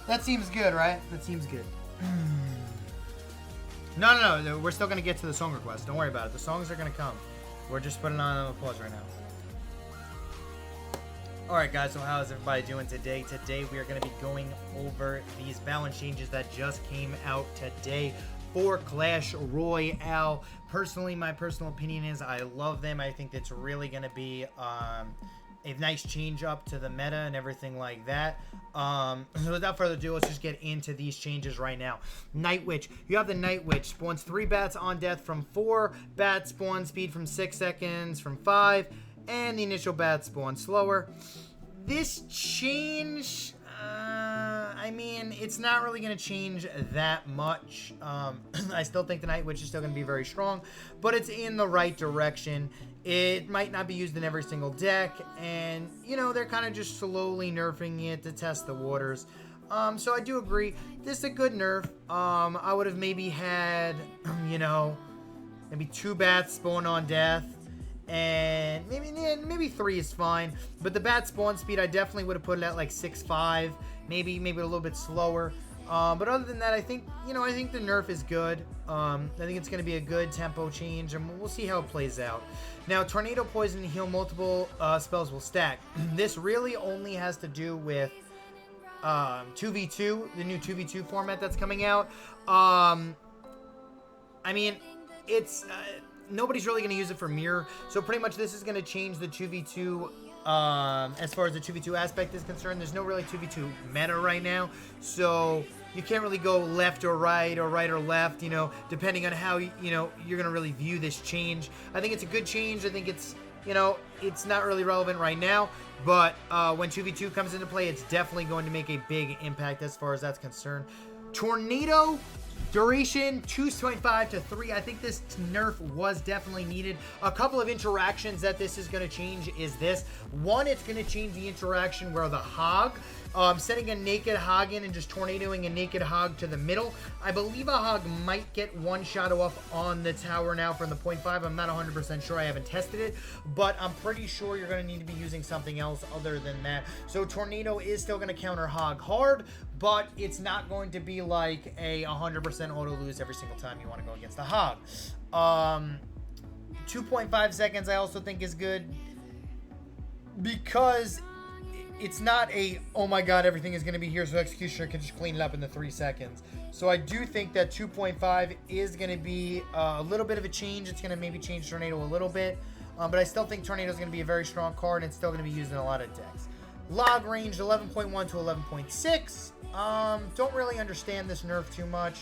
That seems good, right? That seems good. No. We're still going to get to the song request. Don't worry about it. The songs are going to come. We're just putting on a pause right now. Alright guys, so how is everybody doing today? Today we are going to be going over these balance changes that just came out today for Clash Royale. Personally, my personal opinion is I love them. I think it's really going to be a nice change up to the meta and everything like that. So without further ado, let's just get into these changes right now. Night Witch. You have the Night Witch. Spawns 3 bats on death from 4. Bat spawn speed from 6 seconds from 5. And the initial bat spawn slower. This change, I mean, it's not really going to change that much. I still think the Night Witch is still going to be very strong, but it's in the right direction. It might not be used in every single deck, and, you know, they're kind of just slowly nerfing it to test the waters. So I do agree. This is a good nerf. I would have maybe had, you know, maybe 2 bats spawn on death. And maybe 3 is fine, but the bat spawn speed I definitely would have put it at like 6.5, maybe a little bit slower. But other than that, I think the nerf is good. I think it's going to be a good tempo change, and we'll see how it plays out. Now, Tornado, Poison, and Heal multiple spells will stack. This really only has to do with 2v2, the new 2v2 format that's coming out. I mean, it's nobody's really going to use it for mirror, so pretty much this is going to change the 2v2 as far as the 2v2 aspect is concerned. There's no really 2v2 meta right now, so you can't really go left or right or left, you know, depending on how you're going to really view this change. I think it's a good change. I think it's, you know, it's not really relevant right now, but when 2v2 comes into play, it's definitely going to make a big impact as far as that's concerned. Tornado duration 2.5 to 3. I think this nerf was definitely needed. A couple of interactions that this is going to change is this. One, it's going to change the interaction where the hog, setting a naked hog in and just tornadoing a naked hog to the middle. I believe a hog might get one shot off on the tower now from the 0.5. I'm not 100% sure. I haven't tested it, but I'm pretty sure you're going to need to be using something else other than that. So tornado is still going to counter hog hard, but it's not going to be like a 100% auto lose every single time you want to go against the hog. 2.5 seconds I also think is good because it's not a, oh my god, everything is going to be here, so Executioner can just clean it up in the 3 seconds. So I do think that 2.5 is going to be a little bit of a change. It's going to maybe change Tornado a little bit. But I still think Tornado is going to be a very strong card, and it's still going to be used in a lot of decks. Log range 11.1 to 11.6. Don't really understand this nerf too much.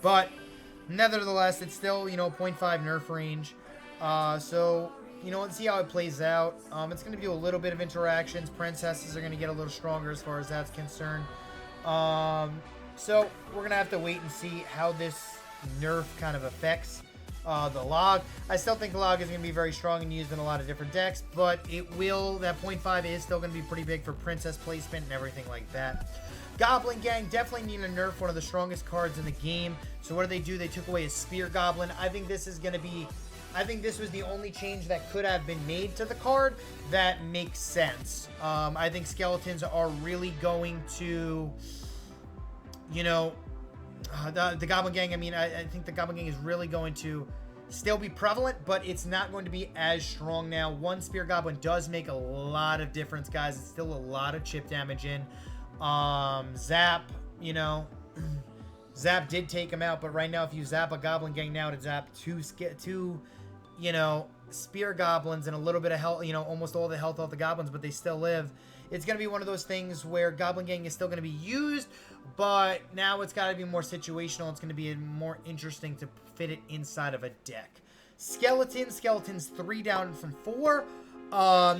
But nevertheless, it's still, you know, 0.5 nerf range. So, you know, let's see how it plays out. It's going to do a little bit of interactions. Princesses are going to get a little stronger as far as that's concerned. So we're going to have to wait and see how this nerf kind of affects the log. I still think the log is going to be very strong and used in a lot of different decks, but it will, that 0.5 is still going to be pretty big for princess placement and everything like that. Goblin Gang definitely need to nerf one of the strongest cards in the game. So what do? They took away a Spear Goblin. I think this is going to be, I think this was the only change that could have been made to the card that makes sense. I think skeletons are really going to, you know, the Goblin Gang, I mean, I think the Goblin Gang is really going to still be prevalent, but it's not going to be as strong now. One Spear Goblin does make a lot of difference, guys. It's still a lot of chip damage in. Zap, you know, Zap did take him out, but right now if you zap a Goblin Gang now to zap two, you know, Spear Goblins and a little bit of health, you know, almost all the health off the Goblins, but they still live. It's going to be one of those things where Goblin Gang is still going to be used, but now it's got to be more situational. It's going to be more interesting to fit it inside of a deck. Skeletons 3 down from 4.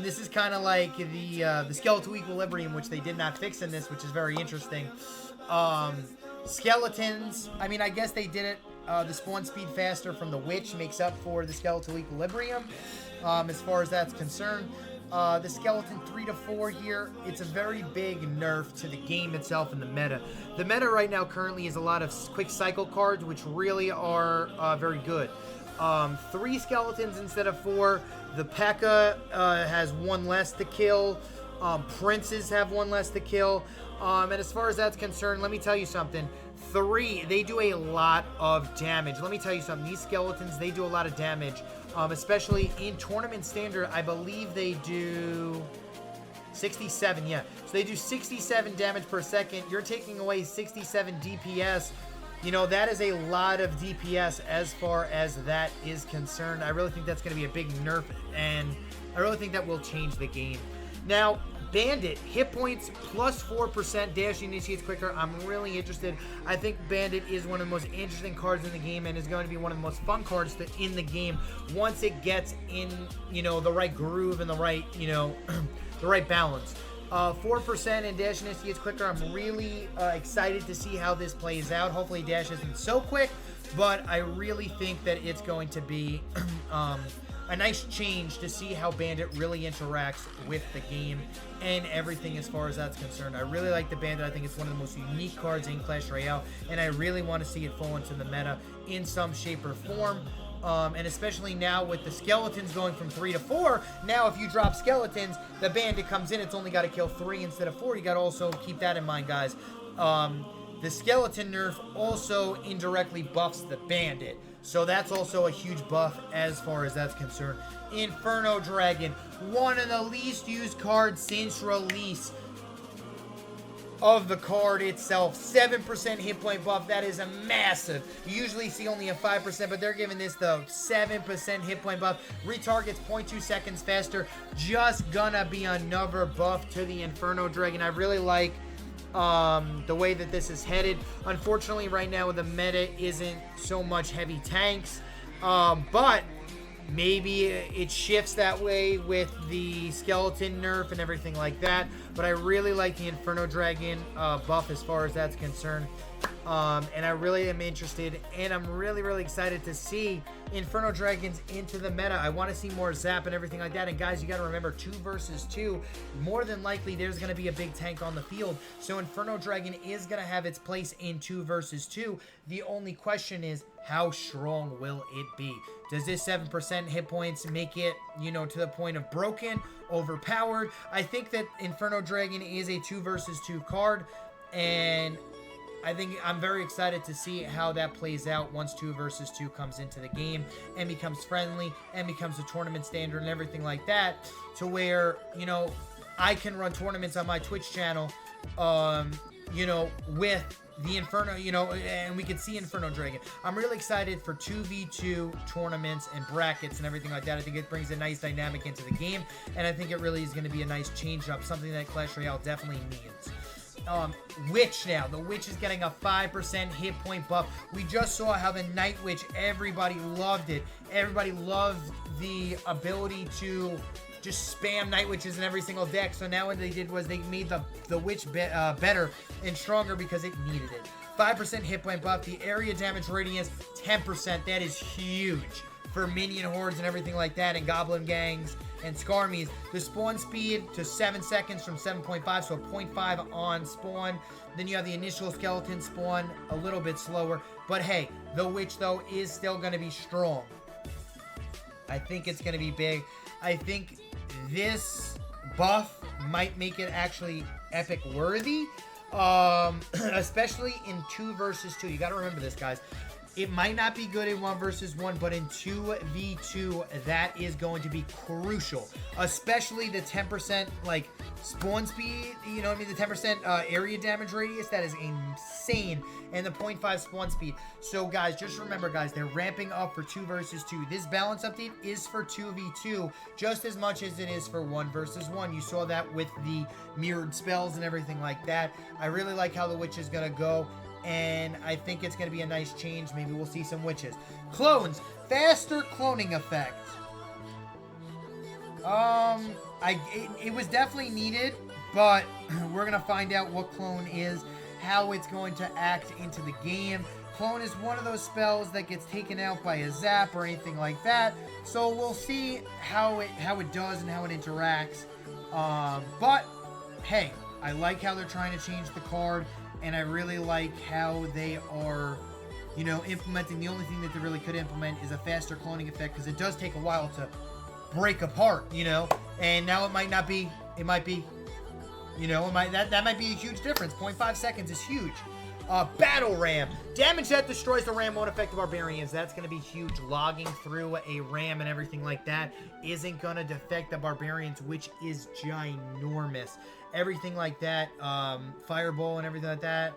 This is kind of like the skeletal equilibrium, which they did not fix in this, which is very interesting. Skeletons, I mean, I guess they did it. The spawn speed faster from the Witch makes up for the skeletal equilibrium, as far as that's concerned. The skeleton 3 to 4 here, it's a very big nerf to the game itself and the meta. The meta right now currently is a lot of quick cycle cards, which really are very good. 3 skeletons instead of 4. The P.E.K.K.A. has 1 less to kill. Princes have one less to kill. And as far as that's concerned, let me tell you something. 3, they do a lot of damage. Let me tell you something. These skeletons, they do a lot of damage. Especially in tournament standard, I believe they do 67, yeah. So they do 67 damage per second. You're taking away 67 DPS. You know, that is a lot of DPS as far as that is concerned. I really think that's going to be a big nerf, and I really think that will change the game. Now, Bandit, hit points plus 4%, dash initiates quicker. I'm really interested. I think Bandit is one of the most interesting cards in the game and is going to be one of the most fun cards in the game once it gets in, you know, the right groove and the right, you know, the right balance. 4% and dash initiates quicker. I'm really excited to see how this plays out. Hopefully dash isn't so quick, but I really think that it's going to be a nice change to see how Bandit really interacts with the game and everything as far as that's concerned. I really like the Bandit. I think it's one of the most unique cards in Clash Royale, and I really want to see it fall into the meta in some shape or form. And especially now with the skeletons going from 3 to 4, now if you drop skeletons, the Bandit comes in, it's only got to kill 3 instead of 4. You got to also keep that in mind, guys. The skeleton nerf also indirectly buffs the Bandit. So that's also a huge buff as far as that's concerned. Inferno Dragon, one of the least used cards since release of the card itself. 7% hit point buff. That is a massive. You usually see only a 5%, but they're giving this the 7% hit point buff. Retargets 0.2 seconds faster. Just gonna be another buff to the Inferno Dragon. I really like the way that this is headed. Unfortunately, right now the meta isn't so much heavy tanks, but maybe it shifts that way with the skeleton nerf and everything like that. But I really like the Inferno Dragon buff as far as that's concerned. And I really am interested, and I'm really excited to see Inferno Dragons into the meta. I want to see more zap and everything like that. And guys, you got to remember, 2 versus 2, more than likely there's going to be a big tank on the field. So Inferno Dragon is going to have its place in 2 versus 2. The only question is, how strong will it be? Does this 7% hit points make it, you know, to the point of broken, overpowered? I think that Inferno Dragon is a 2 versus 2 card, and I think I'm very excited to see how that plays out once 2 versus 2 comes into the game and becomes friendly and becomes a tournament standard and everything like that, to where, you know, I can run tournaments on my Twitch channel, you know, with the Inferno, you know, and we could see Inferno Dragon. I'm really excited for 2v2 tournaments and brackets and everything like that. I think it brings a nice dynamic into the game, and I think it really is going to be a nice change up, something that Clash Royale definitely needs. Witch now. The Witch is getting a 5% hit point buff. We just saw how the Night Witch, everybody loved it. Everybody loved the ability to just spam Night Witches in every single deck. So now what they did was they made the Witch better and stronger because it needed it. 5% hit point buff. The area damage radius, 10%. That is huge for minion hordes and everything like that, and goblin gangs and Skarmies. The spawn speed to 7 seconds from 7.5, so 0.5 on spawn. Then you have the initial skeleton spawn, a little bit slower. But hey, the Witch, though, is still going to be strong. I think it's going to be big. I think this buff might make it actually epic worthy, especially in 2 versus 2. You got to remember this, guys. It might not be good in 1 versus 1, but in 2v2, that is going to be crucial. Especially the 10%, like, spawn speed, you know what I mean? The 10% area damage radius, that is insane. And the 0.5 spawn speed. So, guys, just remember, guys, they're ramping up for 2 versus 2. This balance update is for 2v2 just as much as it is for 1 versus 1. You saw that with the mirrored spells and everything like that. I really like how the Witch is going to go, and I think it's going to be a nice change. Maybe we'll see some witches. Clones. Faster cloning effect. It was definitely needed, but we're going to find out what clone is, how it's going to act into the game. Clone is one of those spells that gets taken out by a zap or anything like that. So we'll see how it does and how it interacts. But, hey, I like how they're trying to change the card. And I really like how they are, you know, implementing. The only thing that they really could implement is a faster cloning effect, because it does take a while to break apart, you know. And now it might not be, it might be, You know, that might be a huge difference. 0.5 seconds is huge. Battle Ram. Damage that destroys the ram won't affect the barbarians. That's going to be huge. Logging through a ram and everything like that isn't going to affect the barbarians, which is ginormous. Everything like that, fireball and everything like that,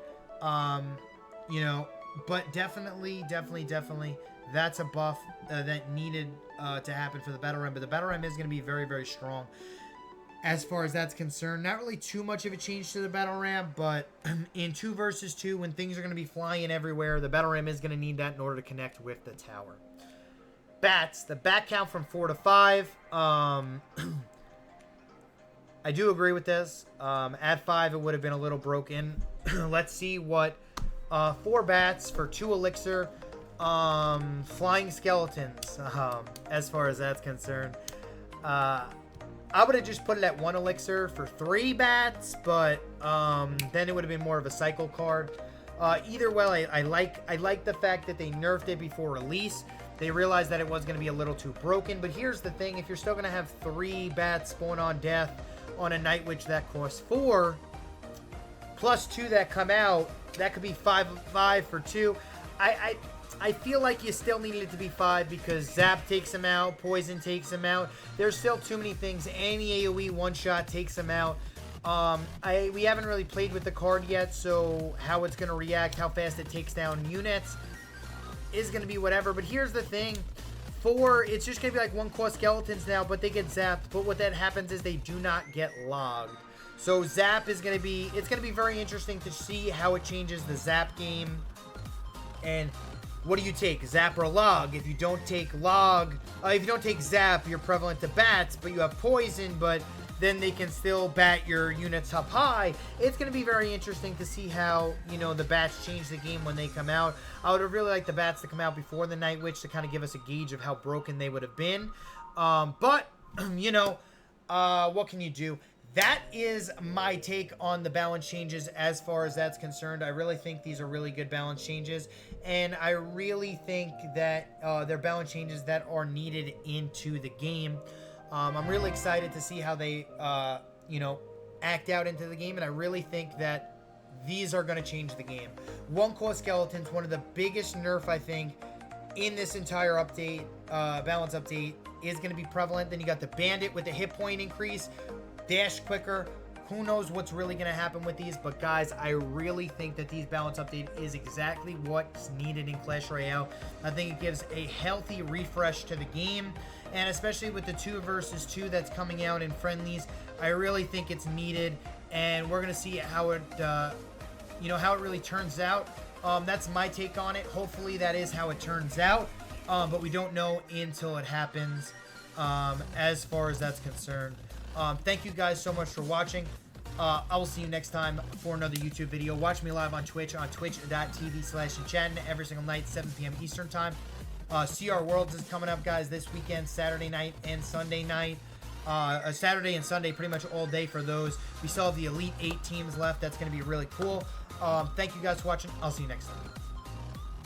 you know, but definitely, that's a buff that needed to happen for the Battle Ram. But the Battle Ram is going to be very, very strong. As far as that's concerned, not really too much of a change to the Battle Ram, but in 2 versus 2, when things are going to be flying everywhere, the Battle Ram is going to need that in order to connect with the tower. Bats, the bat count from 4 to 5. I do agree with this. At 5, it would have been a little broken. Let's see what 4 bats for 2 elixir. Flying skeletons, as far as that's concerned. I would have just put it at 1 elixir for 3 bats, but then it would have been more of a cycle card. Either way, I like the fact that they nerfed it before release. They realized that it was going to be a little too broken, but here's the thing. If you're still going to have 3 bats spawn on death on a Night Witch that costs 4, plus 2 that come out, that could be 5 for 2. I feel like you still needed it to be 5 because Zap takes him out, Poison takes him out. There's still too many things. Any AoE one-shot takes him out. We haven't really played with the card yet, so how it's going to react, how fast it takes down units is going to be whatever. But here's the thing. 4, it's just going to be like 1 cost skeletons now, but they get zapped. But what that happens is they do not get logged. So Zap is going to be, it's going to be very interesting to see how it changes the Zap game. And what do you take, Zap or Log? If you don't take Log, if you don't take Zap, you're prevalent to bats, but you have Poison, but then they can still bat your units up high. It's going to be very interesting to see how, you know, the bats change the game when they come out. I would have really liked the bats to come out before the Night Witch to kind of give us a gauge of how broken they would have been. But, you know, what can you do? That is my take on the balance changes as far as that's concerned. I really think these are really good balance changes. And I really think that they're balance changes that are needed into the game. I'm really excited to see how they, you know, act out into the game. And I really think that these are going to change the game. 1 cost skeletons, one of the biggest nerf, I think, in this entire update, balance update, is going to be prevalent. Then you got the bandit with the hit point increase. Dash quicker. Who knows what's really going to happen with these, but guys, I really think that these balance update is exactly what's needed in Clash Royale. I think it gives a healthy refresh to the game, and especially with the 2 versus 2 that's coming out in friendlies, I really think it's needed, and we're going to see how it, you know, how it really turns out. That's my take on it. Hopefully that is how it turns out, but we don't know until it happens, as far as that's concerned. Thank you guys so much for watching. I will see you next time for another YouTube video. Watch me live on Twitch, on twitch.tv/enchantin every single night, 7 p.m. Eastern time. CR Worlds is coming up, guys, this weekend, Saturday night and Sunday night. Saturday and Sunday, pretty much all day for those. We still have the Elite 8 teams left. That's going to be really cool. Thank you guys for watching. I'll see you next time.